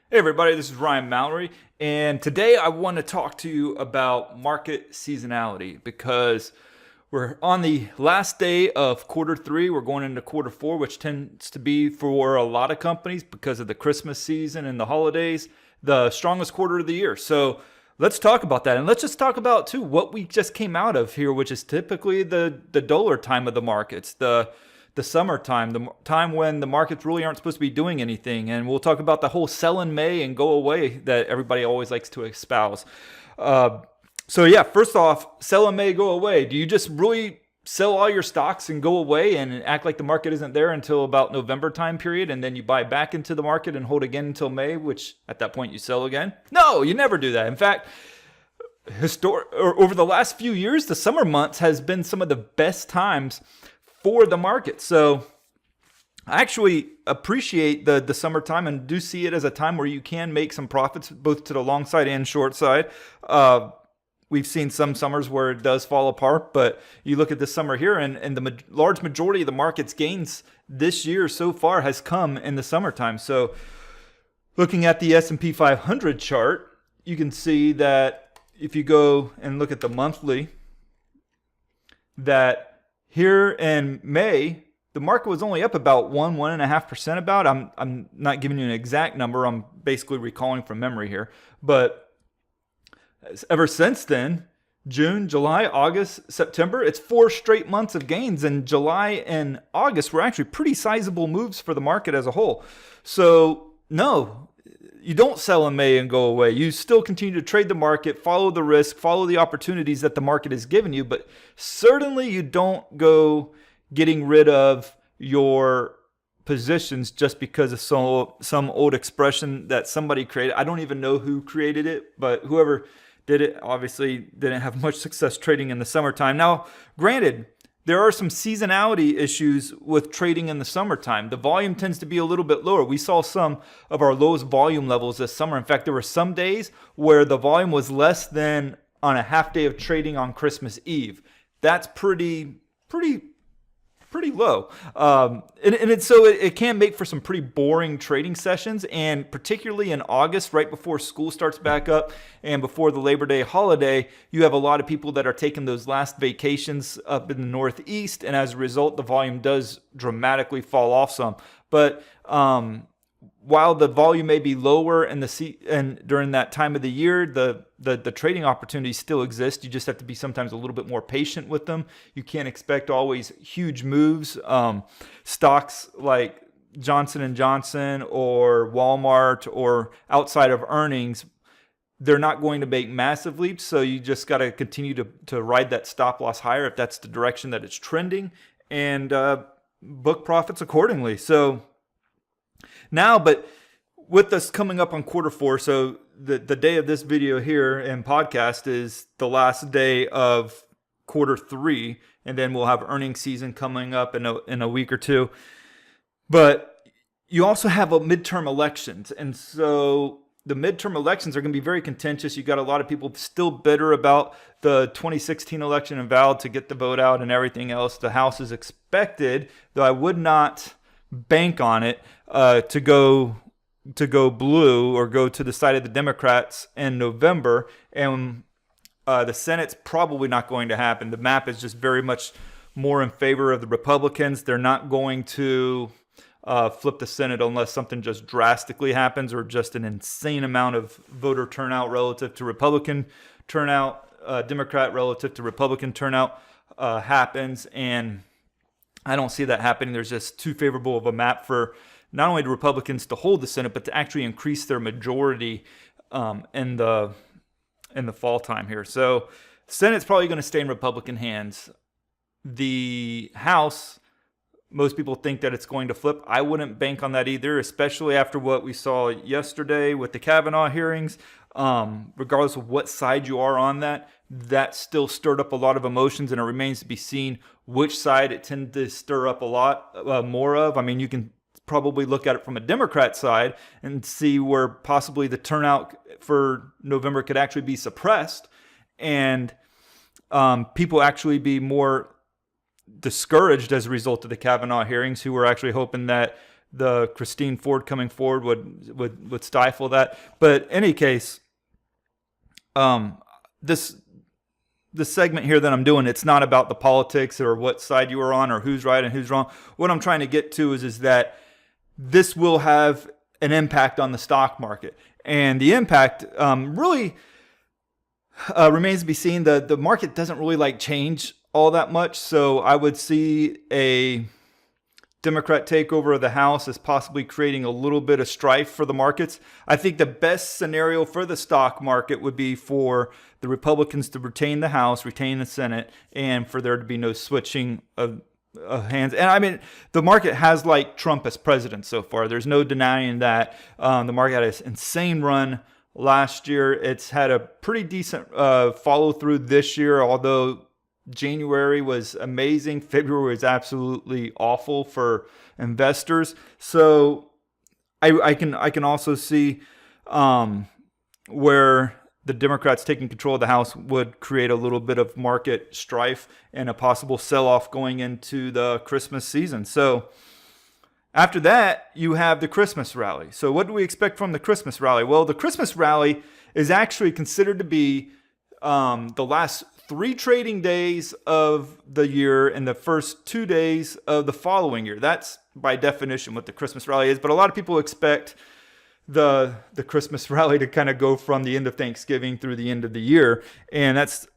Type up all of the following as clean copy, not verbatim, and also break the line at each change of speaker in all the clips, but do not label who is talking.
Hey everybody, this is Ryan Mallory, and today I want to talk to you about market seasonality because we're on the last day of quarter three. We're going into quarter four, which tends to be for a lot of companies because of the Christmas season and the holidays, the strongest quarter of the year. So let's talk about that, and let's just talk about too what we just came out of here, which is typically the duller time of the markets, the summertime, the time when the markets really aren't supposed to be doing anything. And we'll talk about the whole sell in May and go away that everybody always likes to espouse. So first off, sell in May, go away. Do you just really sell all your stocks and go away and act like the market isn't there until about November time period, and then you buy back into the market and hold again until May, which at that point you sell again? No, you never do that. In fact, over the last few years, the summer months has been some of the best times for the market. So I actually appreciate the summertime and do see it as a time where you can make some profits both to the long side and short side. We've seen some summers where it does fall apart, but you look at this summer here, and the large majority of the market's gains this year so far has come in the summertime. So looking at the S&P 500 chart, you can see that if you go and look at the monthly, that here in May, the market was only up about 1.5% about. I'm not giving you an exact number. I'm basically recalling from memory here. But ever since then, June, July, August, September, it's 4 straight months of gains. And July and August were actually pretty sizable moves for the market as a whole. So no, you don't sell in May and go away. You still continue to trade the market, follow the risk, follow the opportunities that the market has given you, but certainly you don't go getting rid of your positions just because of some old expression that somebody created. I don't even know who created it, but whoever did it obviously didn't have much success trading in the summertime. Now, granted, there are some seasonality issues with trading in the summertime. The volume tends to be a little bit lower. We saw some of our lowest volume levels this summer. In fact, there were some days where the volume was less than on a half day of trading on Christmas Eve. That's pretty low. So it can make for some pretty boring trading sessions, and particularly in August, right before school starts back up and before the Labor Day holiday, you have a lot of people that are taking those last vacations up in the Northeast, and as a result, the volume does dramatically fall off some. But while the volume may be lower and during that time of the year, the trading opportunities still exist. You just have to be sometimes a little bit more patient with them. You can't expect always huge moves. Stocks like Johnson & Johnson or Walmart or outside of earnings, they're not going to make massive leaps. So you just got to continue to ride that stop loss higher if that's the direction that it's trending, and book profits accordingly. So now, but with us coming up on quarter four, so the day of this video here and podcast is the last day of quarter three, and then we'll have earnings season coming up in a week or two. But you also have a midterm elections, and so the midterm elections are going to be very contentious. You got a lot of people still bitter about the 2016 election and vowed to get the vote out and everything else. The House is expected, though I would not bank on it, to go blue or go to the side of the Democrats in November, and the Senate's probably not going to happen. The map is just very much more in favor of the Republicans. They're not going to flip the Senate unless something just drastically happens or just an insane amount of voter turnout relative to Republican turnout, Democrat relative to Republican turnout happens, and I don't see that happening. There's just too favorable of a map for not only the Republicans to hold the Senate, but to actually increase their majority in the fall time here. So the Senate's probably going to stay in Republican hands. The House, most people think that it's going to flip. I wouldn't bank on that either, especially after what we saw yesterday with the Kavanaugh hearings. Regardless of what side you are on that still stirred up a lot of emotions, and it remains to be seen which side it tended to stir up a lot more of. I mean, you can probably look at it from a Democrat side and see where possibly the turnout for November could actually be suppressed, and people actually be more discouraged as a result of the Kavanaugh hearings, who were actually hoping that the Christine Ford coming forward would stifle that. But in any case, this segment here that I'm doing, it's not about the politics or what side you are on or who's right and who's wrong. What I'm trying to get to is that this will have an impact on the stock market. And the impact really remains to be seen. The market doesn't really change all that much. So I would see a Democrat takeover of the House as possibly creating a little bit of strife for the markets. I think the best scenario for the stock market would be for the Republicans to retain the House, retain the Senate, and for there to be no switching of hands. And I mean, the market has liked Trump as president so far. There's no denying that. The market had an insane run last year. It's had a pretty decent follow through this year, although January was amazing. February was absolutely awful for investors. So I can also see where the Democrats taking control of the House would create a little bit of market strife and a possible sell-off going into the Christmas season. So after that, you have the Christmas rally. So what do we expect from the Christmas rally? Well, the Christmas rally is actually considered to be the last 3 trading days of the year and the first 2 days of the following year. That's by definition what the Christmas rally is. But a lot of people expect the Christmas rally to kind of go from the end of Thanksgiving through the end of the year. And that's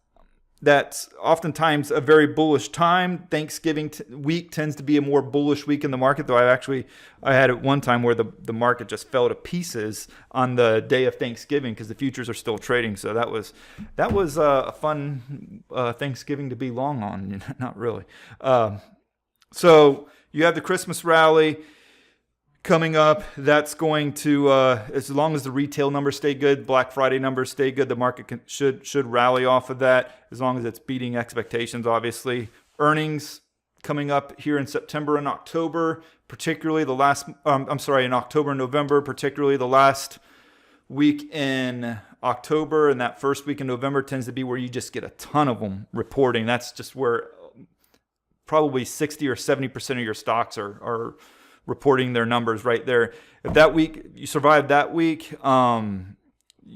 oftentimes a very bullish time. Thanksgiving week tends to be a more bullish week in the market, though I had it one time where the market just fell to pieces on the day of Thanksgiving because the futures are still trading. So that was a fun Thanksgiving to be long on. Not really. So you have the Christmas rally coming up. That's going to, as long as the retail numbers stay good, Black Friday numbers stay good, the market should rally off of that, as long as it's beating expectations, obviously. Earnings coming up here in September and October, particularly in October and November, particularly the last week in October, and that first week in November tends to be where you just get a ton of them reporting. That's just where probably 60 or 70% of your stocks are reporting their numbers right there. If that week you survived that week, you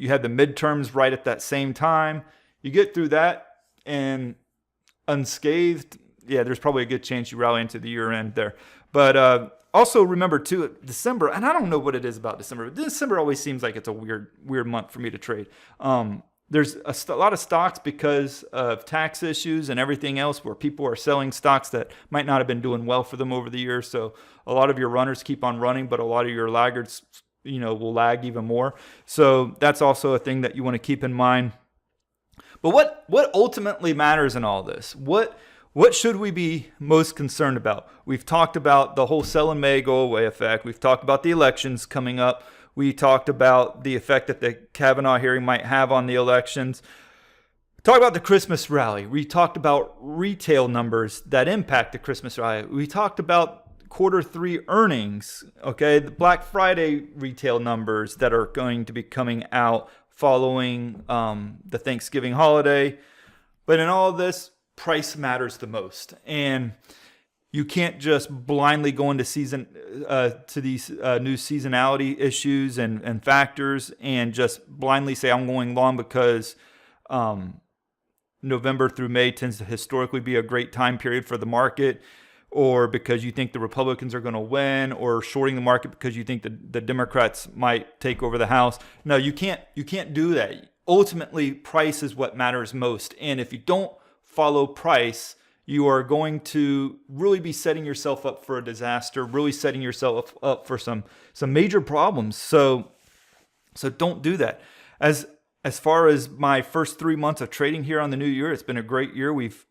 had the midterms right at that same time. You get through that and unscathed, yeah, there's probably a good chance you rally into the year end there. But also remember too, December, and I don't know what it is about December, but December always seems like it's a weird month for me to trade. There's a lot of stocks because of tax issues and everything else where people are selling stocks that might not have been doing well for them over the years. So a lot of your runners keep on running, but a lot of your laggards, will lag even more. So that's also a thing that you want to keep in mind. But what ultimately matters in all this? What should we be most concerned about? We've talked about the whole sell in May, go away effect. We've talked about the elections coming up. We talked about the effect that the Kavanaugh hearing might have on the elections. Talk about the Christmas rally. We talked about retail numbers that impact the Christmas rally. We talked about Q3 earnings, okay? The Black Friday retail numbers that are going to be coming out following the Thanksgiving holiday. But in all of this, price matters the most. And you can't just blindly go into these new seasonality issues and factors and just blindly say I'm going long because November through May tends to historically be a great time period for the market, or because you think the Republicans are going to win, or shorting the market because you think the Democrats might take over the House. No, you can't do that. Ultimately, price is what matters most. And if you don't follow price, you are going to really be setting yourself up for a disaster, really setting yourself up for some major problems. So don't do that. As far as my first 3 months of trading here on the new year, it's been a great year. We've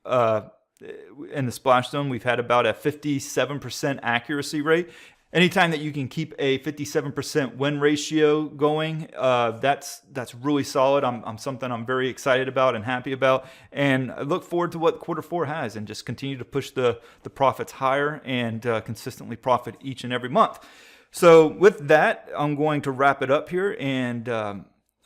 in the splash zone, we've had about a 57% accuracy rate. Anytime that you can keep a 57% win ratio going, that's really solid. I'm something I'm very excited about and happy about, and I look forward to what Q4 has, and just continue to push the profits higher and consistently profit each and every month. So with that, I'm going to wrap it up here, and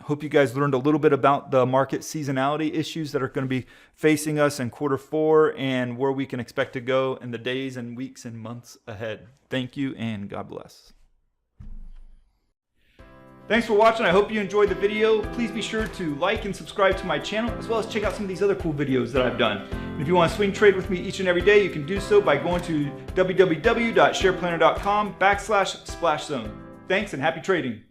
Hope you guys learned a little bit about the market seasonality issues that are going to be facing us in Q4 and where we can expect to go in the days and weeks and months ahead. Thank you and God bless. Thanks for watching. I hope you enjoyed the video. Please be sure to like and subscribe to my channel, as well as check out some of these other cool videos that I've done. And if you want to swing trade with me each and every day, you can do so by going to www.shareplanner.com/splash zone. Thanks and happy trading.